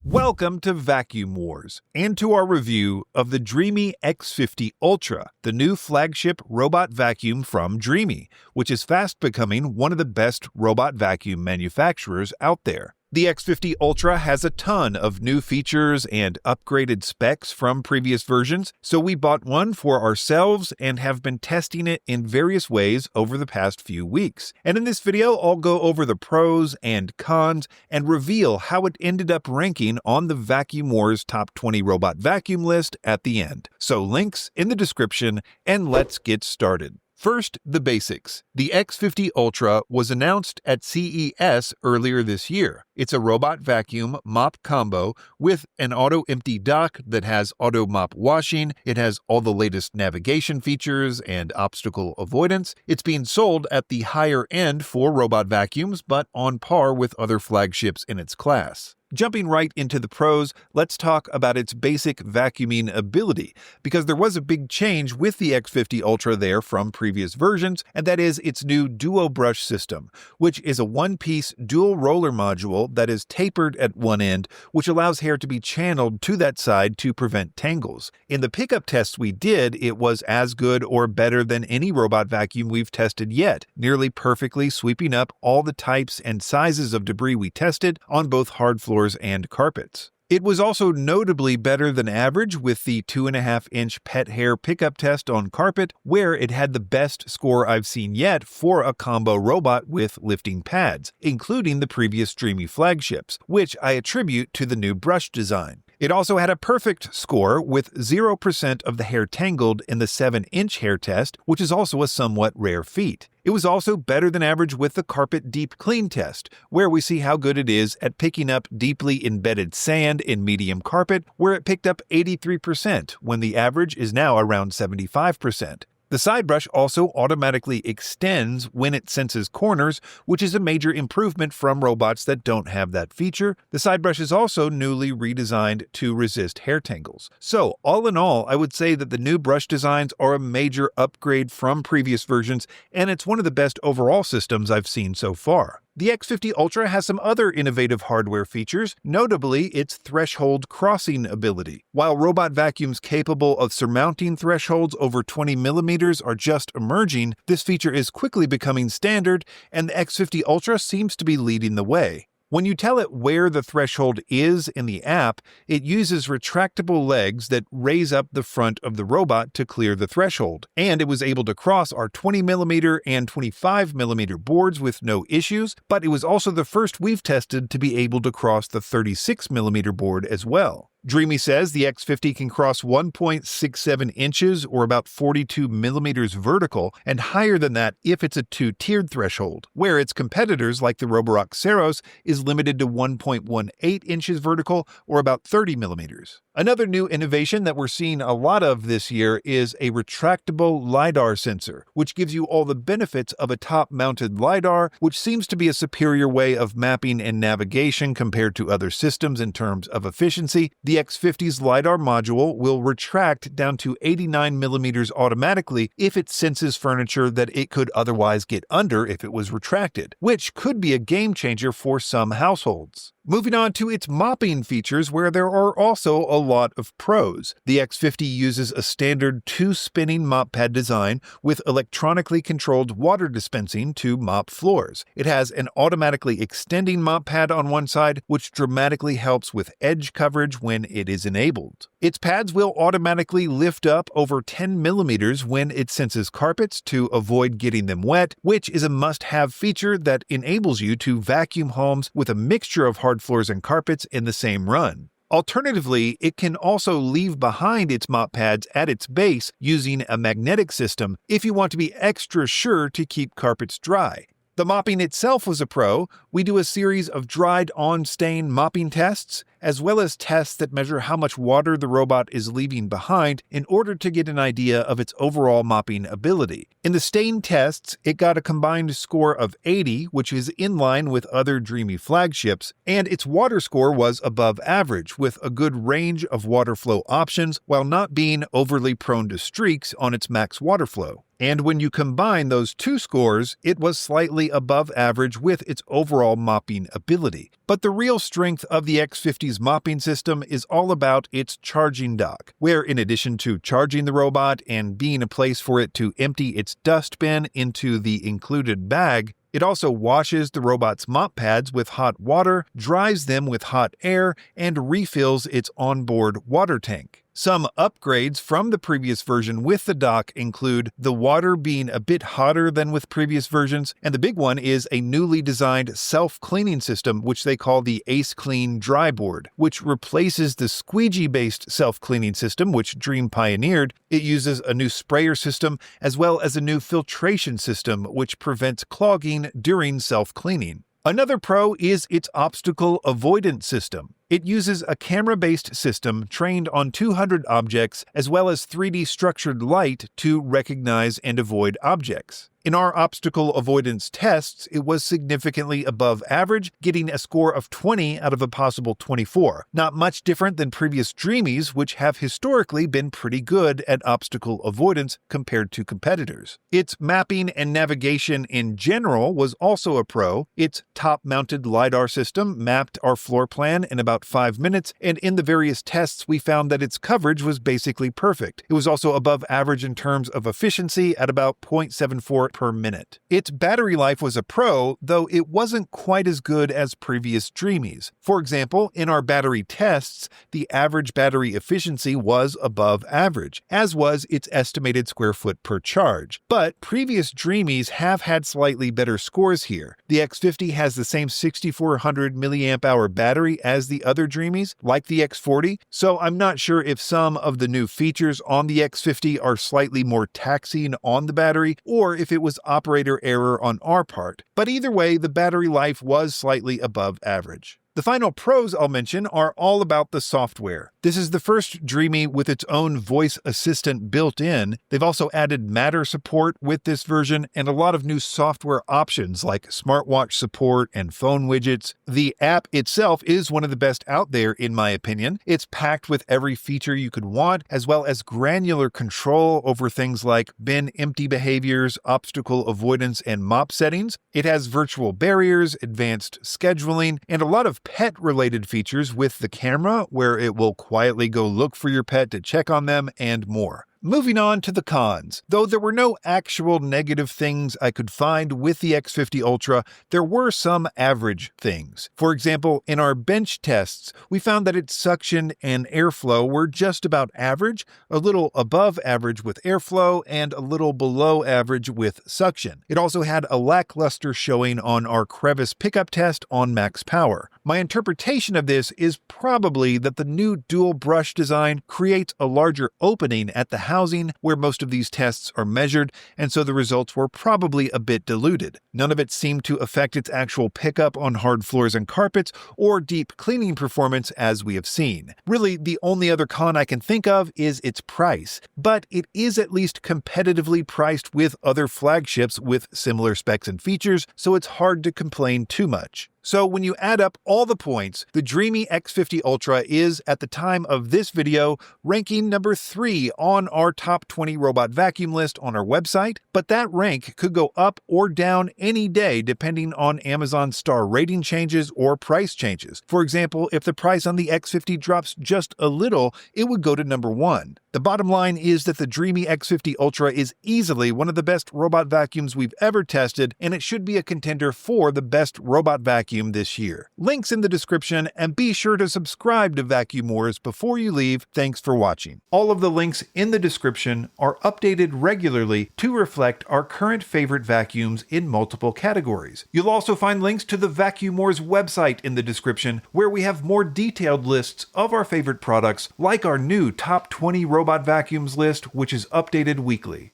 Welcome to Vacuum Wars, and to our review of the Dreame X50 Ultra, the new flagship robot vacuum from Dreame, which is fast becoming one of the best robot vacuum manufacturers out there. The X50 Ultra has a ton of new features and upgraded specs from previous versions, so we bought one for ourselves and have been testing it in various ways over the past few weeks. And in this video, I'll go over the pros and cons and reveal how it ended up ranking on the Vacuum Wars Top 20 Robot Vacuum list at the end. So links in the description, and let's get started. First, the basics. The X50 Ultra was announced at CES earlier this year. It's a robot vacuum mop combo with an auto-empty dock that has auto-mop washing. It has all the latest navigation features and obstacle avoidance. It's being sold at the higher end for robot vacuums, but on par with other flagships in its class. Jumping right into the pros, let's talk about its basic vacuuming ability, because there was a big change with the X50 Ultra there from previous versions, and that is its new Duo Brush system, which is a one-piece dual roller module that is tapered at one end, which allows hair to be channeled to that side to prevent tangles. In the pickup tests we did, it was as good or better than any robot vacuum we've tested yet, nearly perfectly sweeping up all the types and sizes of debris we tested on both hard floors and carpets. It was also notably better than average with the 2.5-inch pet hair pickup test on carpet, where it had the best score I've seen yet for a combo robot with lifting pads, including the previous Dreame flagships, which I attribute to the new brush design. It also had a perfect score with 0% of the hair tangled in the 7-inch hair test, which is also a somewhat rare feat. It was also better than average with the carpet deep clean test, where we see how good it is at picking up deeply embedded sand in medium carpet, where it picked up 83% when the average is now around 75%. The side brush also automatically extends when it senses corners, which is a major improvement from robots that don't have that feature. The side brush is also newly redesigned to resist hair tangles. So, all in all, I would say that the new brush designs are a major upgrade from previous versions, and it's one of the best overall systems I've seen so far. The X50 Ultra has some other innovative hardware features, notably its threshold crossing ability. While robot vacuums capable of surmounting thresholds over 20 millimeters are just emerging, this feature is quickly becoming standard, and the X50 Ultra seems to be leading the way. When you tell it where the threshold is in the app, it uses retractable legs that raise up the front of the robot to clear the threshold, and it was able to cross our 20mm and 25mm boards with no issues, but it was also the first we've tested to be able to cross the 36mm board as well. Dreame says the X50 can cross 1.67 inches or about 42 millimeters vertical, and higher than that if it's a two-tiered threshold, where its competitors like the Roborock Saros is limited to 1.18 inches vertical or about 30 millimeters. Another new innovation that we're seeing a lot of this year is a retractable Lidar sensor, which gives you all the benefits of a top-mounted Lidar, which seems to be a superior way of mapping and navigation compared to other systems in terms of efficiency. The X50's Lidar module will retract down to 89 millimeters automatically if it senses furniture that it could otherwise get under if it was retracted, which could be a game changer for some households. Moving on to its mopping features, where there are also a lot of pros. The X50 uses a standard 2-spinning mop pad design with electronically controlled water dispensing to mop floors. It has an automatically extending mop pad on one side, which dramatically helps with edge coverage when it is enabled. Its pads will automatically lift up over 10 millimeters when it senses carpets to avoid getting them wet, which is a must-have feature that enables you to vacuum homes with a mixture of hard floors and carpets in the same run. Alternatively, it can also leave behind its mop pads at its base using a magnetic system if you want to be extra sure to keep carpets dry. The mopping itself was a pro. We do a series of dried on stain mopping tests, as well as tests that measure how much water the robot is leaving behind in order to get an idea of its overall mopping ability. In the stain tests, it got a combined score of 80, which is in line with other Dreame flagships, and its water score was above average, with a good range of water flow options while not being overly prone to streaks on its max water flow. And when you combine those two scores, it was slightly above average with its overall mopping ability. But the real strength of the X50 X50's mopping system is all about its charging dock, where in addition to charging the robot and being a place for it to empty its dust bin into the included bag, it also washes the robot's mop pads with hot water, dries them with hot air, and refills its onboard water tank. Some upgrades from the previous version with the dock include the water being a bit hotter than with previous versions, and the big one is a newly designed self-cleaning system which they call the Ace Clean Dry Board, which replaces the squeegee-based self-cleaning system which Dreame pioneered. It uses a new sprayer system as well as a new filtration system which prevents clogging during self-cleaning. Another pro is its obstacle avoidance system. It uses a camera-based system trained on 200 objects as well as 3D structured light to recognize and avoid objects. In our obstacle avoidance tests, it was significantly above average, getting a score of 20 out of a possible 24. Not much different than previous Dreamies, which have historically been pretty good at obstacle avoidance compared to competitors. Its mapping and navigation in general was also a pro. Its top-mounted LiDAR system mapped our floor plan in about 5 minutes, and in the various tests we found that its coverage was basically perfect. It was also above average in terms of efficiency at about 0.74 per minute. Its battery life was a pro, though it wasn't quite as good as previous Dreamies. For example, in our battery tests, the average battery efficiency was above average, as was its estimated square foot per charge. But previous Dreamies have had slightly better scores here. The X50 has the same 6400 mAh battery as the other Dreamies, like the X40, so I'm not sure if some of the new features on the X50 are slightly more taxing on the battery, or if it was operator error on our part. But either way, the battery life was slightly above average. The final pros I'll mention are all about the software. This is the first Dreamy with its own voice assistant built in. They've also added Matter support with this version and a lot of new software options like smartwatch support and phone widgets. The app itself is one of the best out there in my opinion. It's packed with every feature you could want, as well as granular control over things like bin empty behaviors, obstacle avoidance, and mop settings. It has virtual barriers, advanced scheduling, and a lot of pet-related features with the camera, where it will quietly go look for your pet to check on them, and more. Moving on to the cons. Though there were no actual negative things I could find with the X50 Ultra, there were some average things. For example, in our bench tests, we found that its suction and airflow were just about average, a little above average with airflow, and a little below average with suction. It also had a lackluster showing on our Crevice pickup test on max power. My interpretation of this is probably that the new dual brush design creates a larger opening at the housing where most of these tests are measured, and so the results were probably a bit diluted. None of it seemed to affect its actual pickup on hard floors and carpets or deep cleaning performance as we have seen. Really, the only other con I can think of is its price, but it is at least competitively priced with other flagships with similar specs and features, so it's hard to complain too much. So when you add up all the points, the Dreame X50 Ultra is, at the time of this video, ranking number 3 on our top 20 robot vacuum list on our website, but that rank could go up or down any day depending on Amazon's star rating changes or price changes. For example, if the price on the X50 drops just a little, it would go to number 1. The bottom line is that the Dreame X50 Ultra is easily one of the best robot vacuums we've ever tested, and it should be a contender for the best robot vacuum this year. Links in the description, and be sure to subscribe to Vacuum Wars before you leave. Thanks for watching. All of the links in the description are updated regularly to reflect our current favorite vacuums in multiple categories. You'll also find links to the Vacuum Wars website in the description, where we have more detailed lists of our favorite products, like our new top 20 robot vacuums list, which is updated weekly.